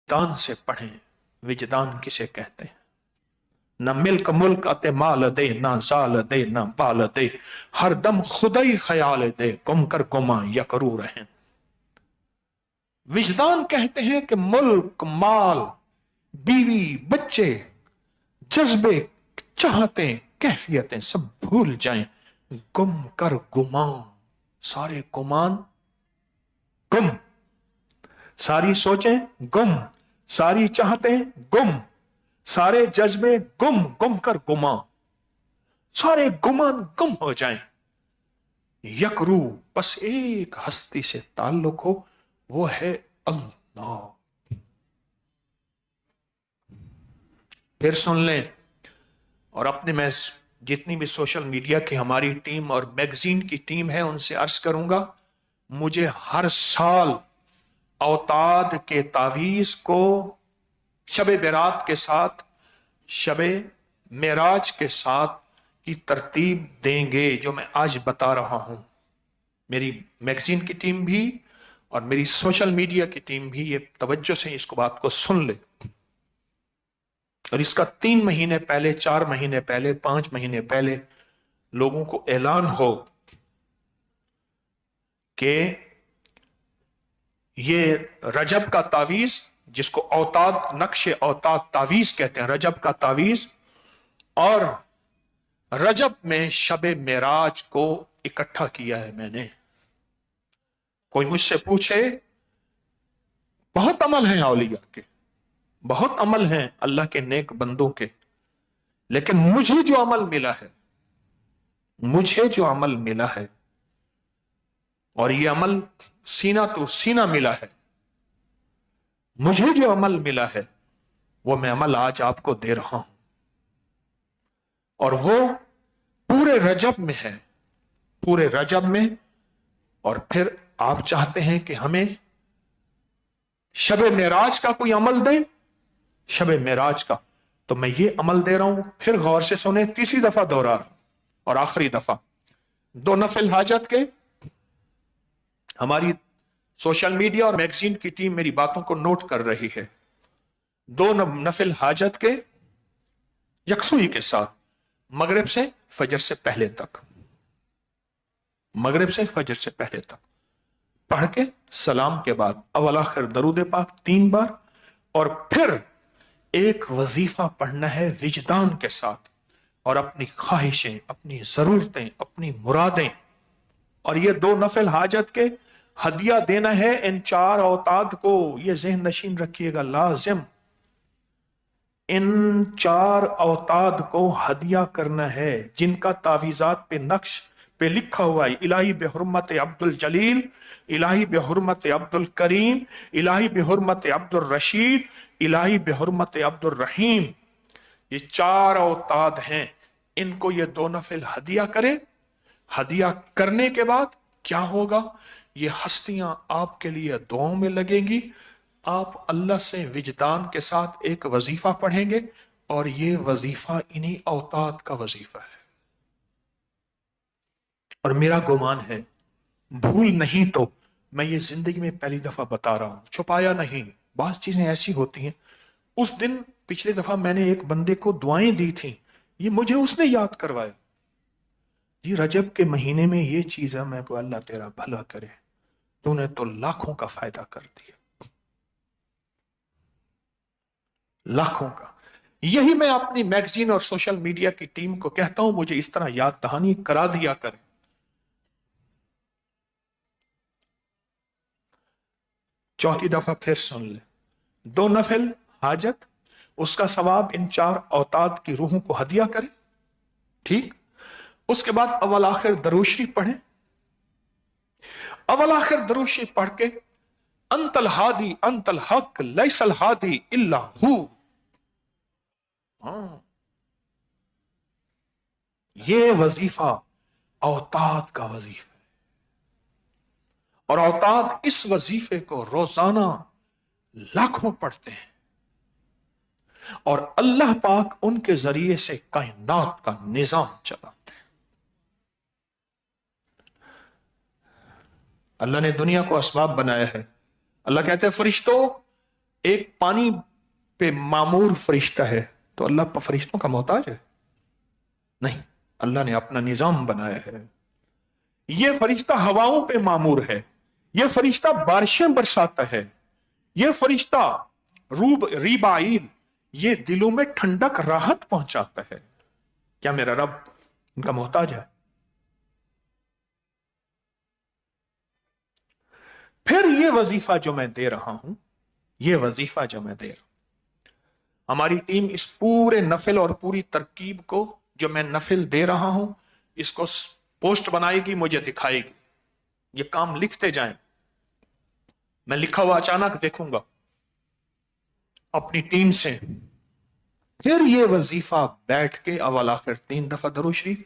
विजदान से पढ़ें। विजदान किसे कहते हैं? न मिल्क मुल्क अते माल दे, ना जाल दे, ना बाल दे, हर दम खुदाई ख्याल दे, गुम कर गुमा या करू रहें। विजदान कहते हैं कि मुल्क, माल, बीवी, बच्चे, जज्बे, चाहते, कैफियतें सब भूल जाएं, गुम कर गुमान, सारे गुमान गुम, सारी सोचें गुम, सारी चाहतें गुम, सारे जज्बे गुम, गुम कर गुमा, सारे गुमान गुम हो जाएं। यकरू, बस एक हस्ती से ताल्लुक हो, वो है अल्लाह। फिर सुन लें, और अपने मैं जितनी भी सोशल मीडिया की हमारी टीम और मैगजीन की टीम है उनसे अर्ज करूंगा, मुझे हर साल औताद के तावीज को शबे बेरात के साथ, शबे मेराज के साथ की तरतीब देंगे जो मैं आज बता रहा हूं। मेरी मैगजीन की टीम भी और मेरी सोशल मीडिया की टीम भी ये तवज्जो से इसको बात को सुन ले, और इसका 3 महीने पहले, 4 महीने पहले, 5 महीने पहले लोगों को ऐलान हो कि ये रजब का तावीज, जिसको औताद, नक्शे औताद तावीज कहते हैं, रजब का तावीज, और रजब में शबे मेराज को इकट्ठा किया है मैंने। कोई मुझसे पूछे, बहुत अमल है औलिया के, बहुत अमल हैं अल्लाह के नेक बंदों के, लेकिन मुझे जो अमल मिला है, मुझे जो अमल मिला है, और ये अमल सीना तो सीना मिला है, मुझे जो अमल मिला है वो मैं अमल आज आपको दे रहा हूं, और वो पूरे रजब में है, पूरे रजब में। और फिर आप चाहते हैं कि हमें शबे मेराज का कोई अमल दें, शबे मेराज का, तो मैं ये अमल दे रहा हूं। फिर गौर से सुने, तीसरी दफा दोहरा और आखिरी दफा। 2 नफिल हाजत के, हमारी सोशल मीडिया और मैगजीन की टीम मेरी बातों को नोट कर रही है। 2 नफिल हाजत के यकसुई के साथ, मगरिब से फजर से पहले तक, मगरिब से फजर से पहले तक पढ़ के सलाम के बाद अव्वल आखिर दरूद पाक 3 बार, और फिर एक वजीफा पढ़ना है विजदान के साथ, और अपनी ख्वाहिशें, अपनी जरूरतें, अपनी मुरादें, और ये 2 नफिल हाजत के हदिया देना है इन 4 औताद को। ये ज़हन नशीन रखिएगा, लाजिम इन 4 औताद को हदिया करना है, जिनका तावीज़ात पे नक्श पे लिखा हुआ है, इलाही बेहुर्मत अब्दुल जलील, इलाही बेहुर्मत अब्दुल करीम, इलाही बेहुर्मत अब्दुल रशीद, इलाही बेहुर्मत अब्दुल रहीम। ये 4 औताद हैं, इनको ये 2 नफिल हदिया करें। हदिया करने के बाद क्या होगा? ये हस्तियां आपके लिए दुआओं में लगेंगी। आप अल्लाह से विजदान के साथ एक वजीफा पढ़ेंगे, और ये वजीफा इन्हीं औताद का वजीफा है। और मेरा गुमान है, भूल नहीं तो मैं ये जिंदगी में पहली दफा बता रहा हूं, छुपाया नहीं। बात चीजें ऐसी होती हैं। उस दिन पिछली दफा मैंने एक बंदे को दुआएं दी थी, ये मुझे उसने याद करवाया, जी रजब के महीने में ये चीज है, मैं अल्लाह तेरा भला करे, तूने तो लाखों का फायदा कर दिया, लाखों का। यही मैं अपनी मैगजीन और सोशल मीडिया की टीम को कहता हूं, मुझे इस तरह याद दहानी करा दिया करें। चौथी दफा फिर सुन ले, 2 नफिल हाजत, उसका सवाब इन 4 औताद की रूहों को हदिया करें, ठीक। उसके बाद अव्वल आखिर दरूद शरीफ पढ़ें। अव्वल आखिर दरूद शरीफ पढ़ के अंतल हादी अंतल हक लैसल हादी इल्ला हू, ये वजीफा औताद का वजीफा है, और औताद इस वजीफे को रोजाना लाखों पढ़ते हैं, और अल्लाह पाक उनके जरिए से कायनात का निजाम चलाते हैं। अल्लाह ने दुनिया को असबाब बनाया है। अल्लाह कहते हैं फरिश्तों ایک پانی پہ معمور فرشتہ ہے تو اللہ فرشتوں کا محتاج ہے؟ نہیں، اللہ نے اپنا نظام بنایا ہے. یہ فرشتہ ہواؤں پہ معمور ہے، یہ فرشتہ بارشیں برساتا ہے، یہ فرشتہ ریبائل یہ دلوں میں ٹھنڈک راحت پہنچاتا ہے. کیا میرا رب ان کا محتاج ہے؟ پھر یہ وظیفہ جو میں دے رہا ہوں، یہ وظیفہ جو میں دے رہا ہوں، ہماری ٹیم اس پورے نفل اور پوری ترکیب کو جو میں نفل دے رہا ہوں اس کو پوسٹ بنائے گی، مجھے دکھائے گی. یہ کام لکھتے جائیں، میں لکھا ہوا اچانک دیکھوں گا اپنی ٹیم سے. پھر یہ وظیفہ بیٹھ کے اول آخر 3 دفعہ درود شریف،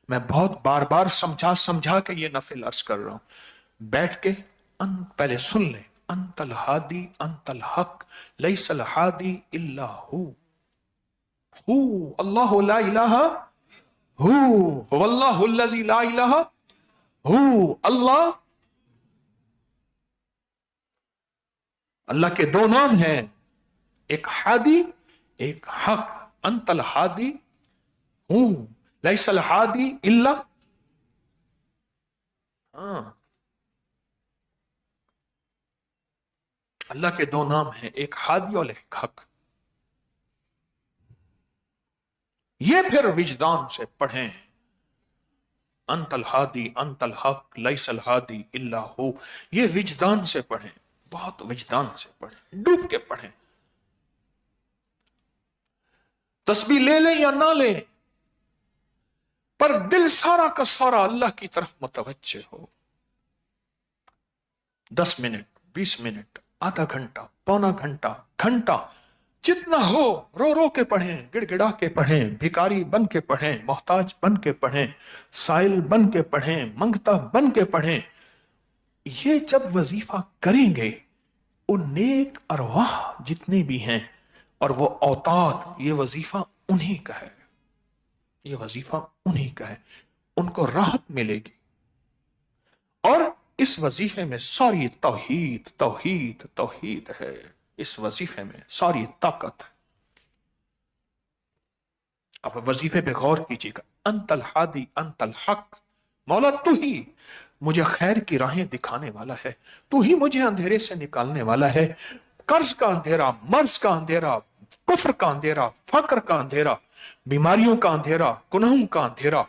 میں بہت بار بار سمجھا کے یہ نفل عرض کر رہا ہوں. بیٹھ کے پہلے سن لیں، انت الہادی انت الحق لیس الہادی الا ہو اللہ لا الہ هو اللہ الذی لا الہ هو اللہ. اللہ کے 2 نام ہیں، ایک ہادی ایک حق. انت الہادی ہوں لیس الہادی الا. اللہ کے 2 نام ہیں، ایک ہادی اور ایک حق. یہ پھر وجدان سے پڑھیں، انت الہادی انت الحق لیس الہادی الا ہو. یہ وجدان سے پڑھیں، بہت وجدان سے پڑھیں، ڈوب کے پڑھیں. تسبیح لے لیں یا نہ لیں، پر دل سارا کا سارا اللہ کی طرف متوجہ ہو. 10 منٹ 20 منٹ، آدھا گھنٹہ، پونا گھنٹہ، گھنٹہ، جتنا ہو رو رو کے پڑھیں، گڑ گڑا کے پڑھیں، بھکاری بن کے پڑھیں، محتاج بن کے پڑھیں، سائل بن کے پڑھیں، منگتا بن کے پڑھیں. یہ جب وظیفہ کریں گے، ان نیک ارواح جتنے بھی ہیں اور وہ اوتاد، یہ وظیفہ انہی کا ہے، یہ وظیفہ انہی کا ہے. ان کو راحت ملے گی. اور اس وظیفے میں ساری توحید توحید توحید ہے. اس وظیفے میں ساری طاقت ہے. اب وظیفے پہ غور کیجیے گا. انت الہادی انت الحق، مولا تو ہی مجھے خیر کی راہیں دکھانے والا ہے، تو ہی مجھے اندھیرے سے نکالنے والا ہے. قرض کا اندھیرا، مرض کا اندھیرا، کفر کا اندھیرا، فقر کا اندھیرا، بیماریوں کا اندھیرا، گناہوں کا اندھیرا،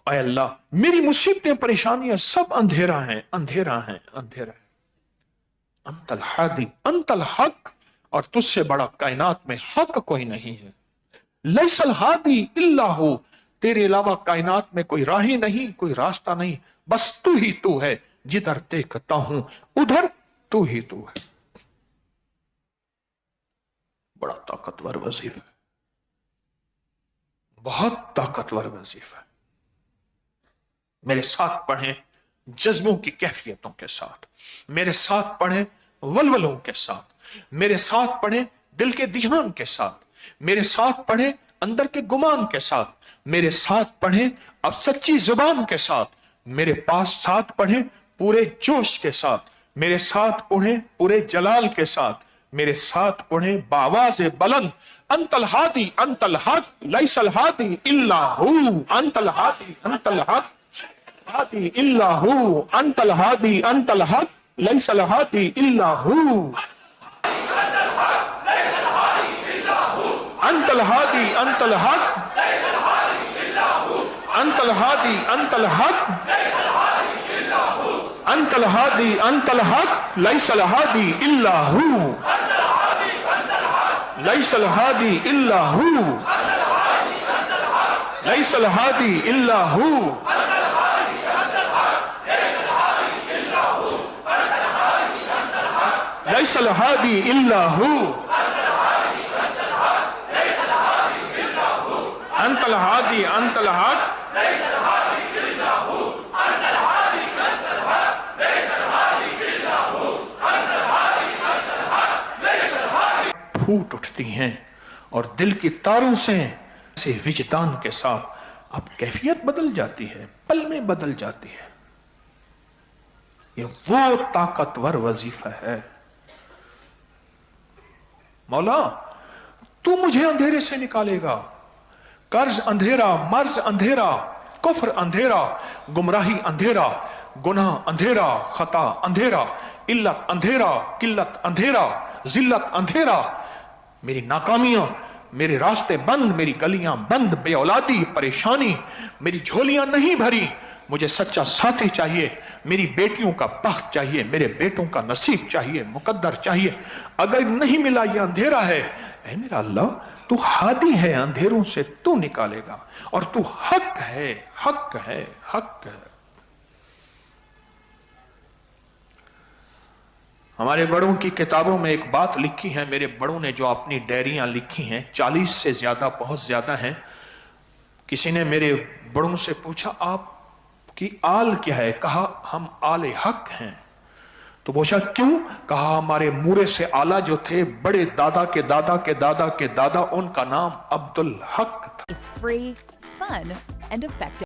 اے اللہ میری مصیبتیں پریشانیاں سب اندھیرا ہیں اندھیرا ہیں اندھیرا ہے. انت الہادی انت الحق، اور تجھ سے بڑا کائنات میں حق کوئی نہیں ہے. لیس الہادی الا ہو، تیرے علاوہ کائنات میں کوئی راہ نہیں، کوئی راستہ نہیں، بس تو ہی تو ہے. جدھر دیکھتا ہوں ادھر تو ہی تو ہے. بڑا طاقتور وظیفہ ہے، بہت طاقتور وظیفہ ہے. میرے ساتھ پڑھیں جذبوں کی کیفیتوں کے ساتھ، میرے ساتھ پڑھیں ولولوں کے ساتھ، میرے ساتھ پڑھیں دل کے دھیان کے ساتھ، میرے ساتھ پڑھیں اندر کے گمان کے ساتھ، میرے ساتھ پڑھیں اب سچی زبان کے ساتھ، میرے پاس ساتھ پڑھیں پورے جوش کے ساتھ، میرے ساتھ پڑھیں پورے جلال کے ساتھ، میرے ساتھ پڑھیں بآواز بلند. انت الہادی انت الحق لیس الہادی الا ہو، انت الہادی انت الحق ہادی الا ہو، انت الہادی انت الحق لیس الہادی الا ہو، انت الہادی انت الحق، انت الہادی انت الحق، انت الہادی انت الحق لیس الہادی الا ہو، لیس الہادی الا ہو، لیس الہادی الا ہو، لیس الہادی الا ہو، انت الہادی انت الحق. پھوٹ اٹھتی ہیں اور دل کی تاروں سے وجدان کے ساتھ اب کیفیت بدل جاتی ہے، پل میں بدل جاتی ہے. یہ وہ طاقتور وظیفہ ہے. मौला तू मुझे अंधेरे से निकालेगा, कर्ज अंधेरा, मर्ज अंधेरा, कुफ्र अंधेरा, गुमराही अंधेरा, गुनाह अंधेरा, खता अंधेरा, इल्लत अंधेरा, किल्लत अंधेरा, जिल्लत अंधेरा, मेरी नाकामियां, मेरे रास्ते बंद, मेरी गलियां बंद, बेऔलादी, परेशानी, मेरी झोलियां नहीं भरी, मुझे सच्चा साथी चाहिए, मेरी बेटियों का बख्त चाहिए, मेरे बेटों का नसीब चाहिए, मुकद्दर चाहिए। अगर नहीं मिला, ये अंधेरा है, ऐ मेरा अल्लाह तू हादी है, अंधेरों से तू निकालेगा, और तू हक है, हक है, हक है। हमारे बड़ों की किताबों में एक बात लिखी है, मेरे बड़ों ने जो अपनी डायरियां लिखी हैं, 40 से ज्यादा, बहुत ज्यादा हैं। किसी ने मेरे बड़ों से पूछा आपकी आल क्या है? कहा हम आले हक हैं। तो पूछा क्यों? कहा हमारे मूरे से आला जो थे, बड़े दादा के दादा के दादा के दादा, उनका नाम अब्दुल हक था। It's free, fun, and effective.